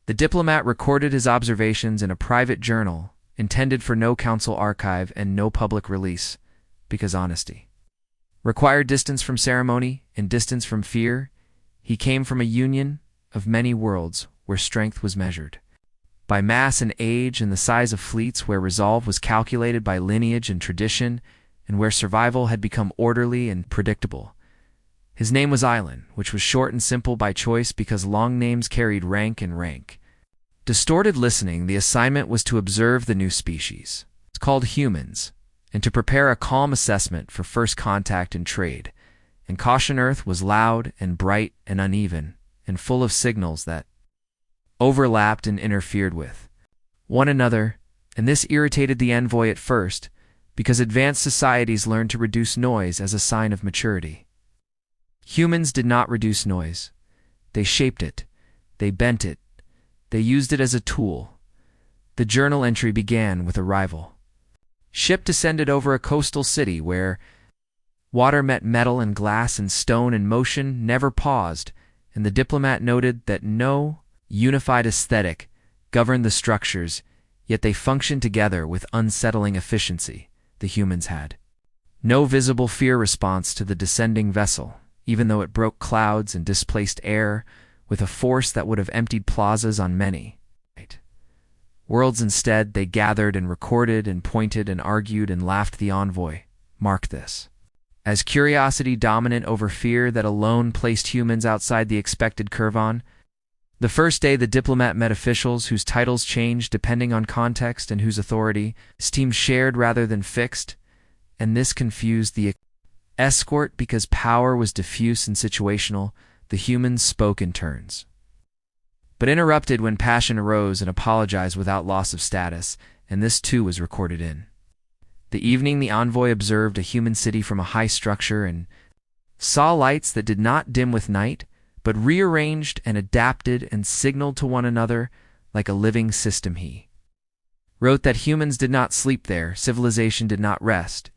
The diplomat recorded his observations in a private journal intended for no council archive and no public release, because honesty required distance from ceremony and distance from fear. He came from a union of many worlds where strength was measured by mass and age, and the size of fleets where resolve was calculated by lineage and tradition, and where survival had become orderly and predictable. His name was Island, which was short and simple by choice because long names carried rank and rank. Distorted listening, the assignment was to observe the new species. It's called humans, and to prepare a calm assessment for first contact and trade. And Caution Earth was loud and bright and uneven, and full of signals that overlapped and interfered with one another, and this irritated the envoy at first, because advanced societies learned to reduce noise as a sign of maturity. Humans did not reduce noise. They shaped it. They bent it. They used it as a tool. The journal entry began with arrival. Ship descended over a coastal city where water met metal and glass and stone, and motion never paused, and the diplomat noted that no unified aesthetic governed the structures, yet they functioned together with unsettling efficiency. The humans had no visible fear response to the descending vessel, even though it broke clouds and displaced air with a force that would have emptied plazas on many worlds. Instead, they gathered and recorded and pointed and argued and laughed. The envoy marked this as curiosity dominant over fear that alone placed humans outside the expected curve. The first day, the diplomat met officials whose titles changed depending on context and whose authority seemed shared rather than fixed, and this confused the escort because power was diffuse and situational. The humans spoke in turns, but interrupted when passion arose, and apologized without loss of status, and this too was recorded in. The evening, the envoy observed a human city from a high structure and saw lights that did not dim with night, but rearranged and adapted and signaled to one another like a living system. He wrote that humans did not sleep there, civilization did not rest.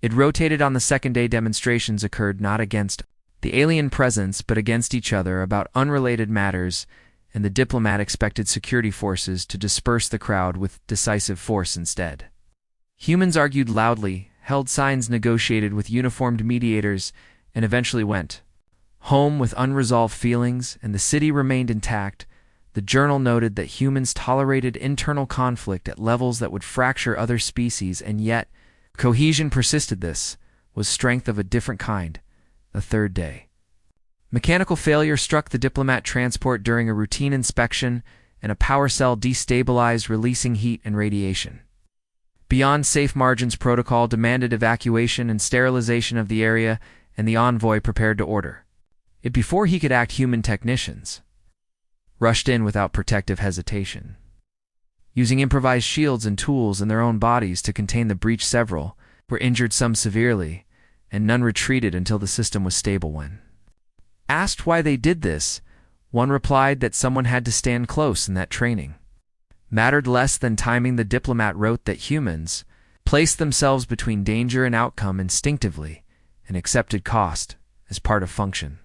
It rotated on the second day. Demonstrations occurred not against the alien presence, but against each other about unrelated matters, and the diplomat expected security forces to disperse the crowd with decisive force instead. Humans argued loudly, held signs, negotiated with uniformed mediators, and eventually went home with unresolved feelings, and the city remained intact. The journal noted that humans tolerated internal conflict at levels that would fracture other species, and yet cohesion persisted. This was strength of a different kind. The third day, mechanical failure struck the diplomat transport during a routine inspection, and a power cell destabilized, releasing heat and radiation beyond safe margins. Protocol demanded evacuation and sterilization of the area, and the envoy prepared to order it before he could act. Human technicians rushed in without protective hesitation, using improvised shields and tools in their own bodies to contain the breach. Several were injured, some severely, and none retreated until the system was stable. When asked why they did this, one replied that someone had to stand close and that training mattered less than timing. The diplomat wrote that humans placed themselves between danger and outcome instinctively and accepted cost as part of function.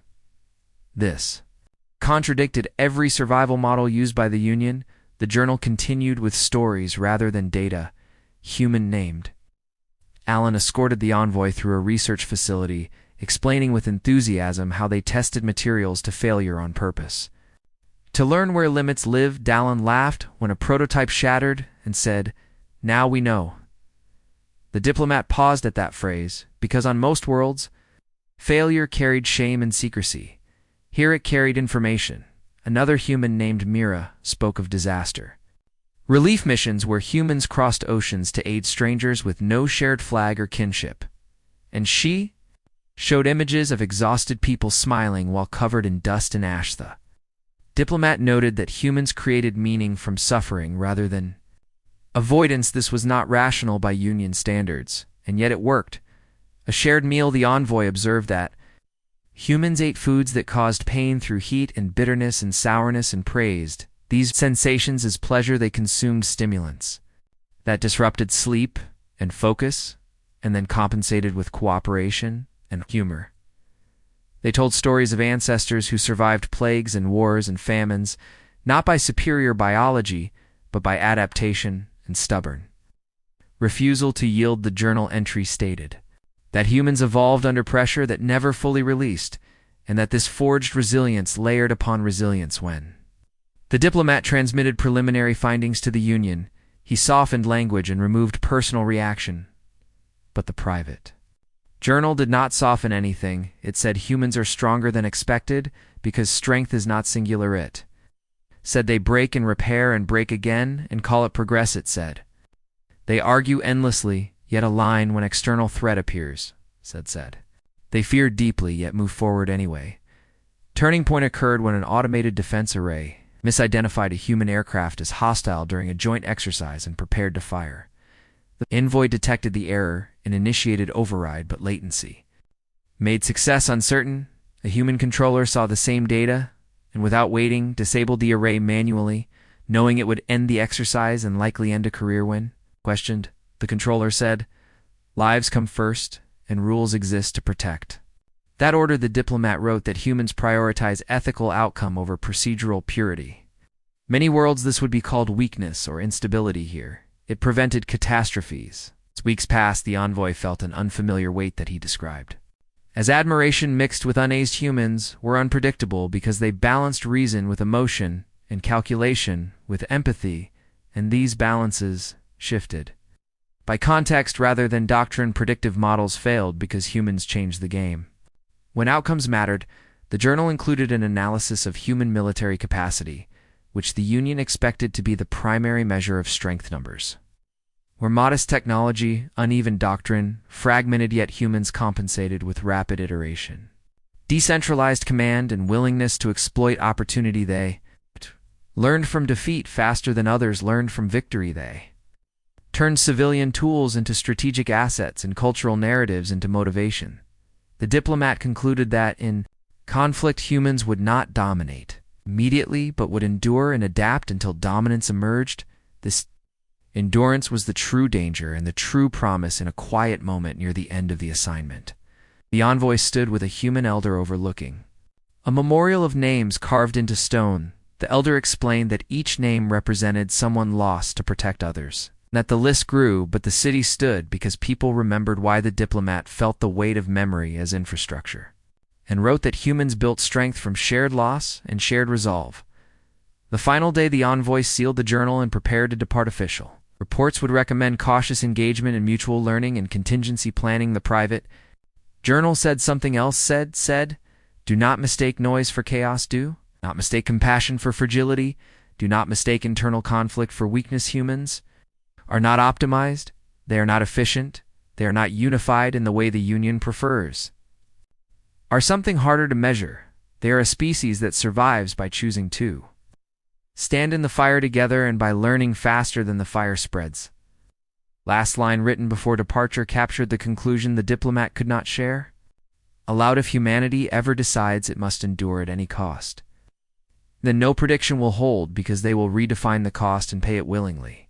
This contradicted every survival model used by the Union. The journal continued with stories rather than data. Human named Alan escorted the envoy through a research facility, explaining with enthusiasm how they tested materials to failure on purpose. To learn where limits live, Dallin laughed when a prototype shattered and said, "Now we know." The diplomat paused at that phrase, because on most worlds, failure carried shame and secrecy. Here it carried information. Another human named Mira spoke of disaster relief missions where humans crossed oceans to aid strangers with no shared flag or kinship. And she showed images of exhausted people smiling while covered in dust and ash. The diplomat noted that humans created meaning from suffering rather than avoidance. This was not rational by Union standards, and yet it worked. A shared meal, the envoy observed that humans ate foods that caused pain through heat and bitterness and sourness, and praised these sensations as pleasure. They consumed stimulants that disrupted sleep and focus, and then compensated with cooperation and humor. They told stories of ancestors who survived plagues and wars and famines, not by superior biology, but by adaptation and stubborn refusal to yield. The journal entry stated that humans evolved under pressure that never fully released, and that this forged resilience layered upon resilience. When the diplomat transmitted preliminary findings to the Union, he softened language and removed personal reaction. But the private journal did not soften anything. It said humans are stronger than expected because strength is not singular. It said they break and repair and break again and call it progress. It said they argue endlessly, yet align when external threat appears. Said they fear deeply, yet move forward anyway. Turning point occurred when an automated defense array misidentified a human aircraft as hostile during a joint exercise and prepared to fire. The envoy detected the error and initiated override, but latency made success uncertain. A human controller saw the same data and, without waiting, disabled the array manually, knowing it would end the exercise and likely end a career win. Questioned, the controller said, "Lives come first, and rules exist to protect." That order, the diplomat wrote, that humans prioritize ethical outcome over procedural purity. Many worlds this would be called weakness or instability. Here it prevented catastrophes. As weeks passed, the envoy felt an unfamiliar weight that he described as admiration mixed with uneased. Humans were unpredictable because they balanced reason with emotion and calculation with empathy, and these balances shifted by context rather than doctrine. Predictive models failed because humans changed the game. When outcomes mattered, the journal included an analysis of human military capacity, which the Union expected to be the primary measure of strength numbers. Where modest technology, uneven doctrine, fragmented yet humans compensated with rapid iteration, decentralized command, and willingness to exploit opportunity, they learned from defeat faster than others learned from victory. They turned civilian tools into strategic assets and cultural narratives into motivation. The diplomat concluded that in conflict humans would not dominate immediately but would endure and adapt until dominance emerged. This endurance was the true danger and the true promise in a quiet moment near the end of the assignment. The envoy stood with a human elder overlooking a memorial of names carved into stone. The elder explained that each name represented someone lost to protect others, that the list grew, but the city stood because people remembered why. The diplomat felt the weight of memory as infrastructure, and wrote that humans built strength from shared loss and shared resolve. The final day, the envoy sealed the journal and prepared to depart. Official reports would recommend cautious engagement and mutual learning and contingency planning. The private journal said something else. Said, "Do not mistake noise for chaos. Do not mistake compassion for fragility. Do not mistake internal conflict for weakness. Humans are not optimized, they are not efficient, they are not unified in the way the Union prefers, are something harder to measure. They are a species that survives by choosing to stand in the fire together and by learning faster than the fire spreads." Last line written before departure captured the conclusion the diplomat could not share. Allowed if humanity ever decides it must endure at any cost, then no prediction will hold because they will redefine the cost and pay it willingly.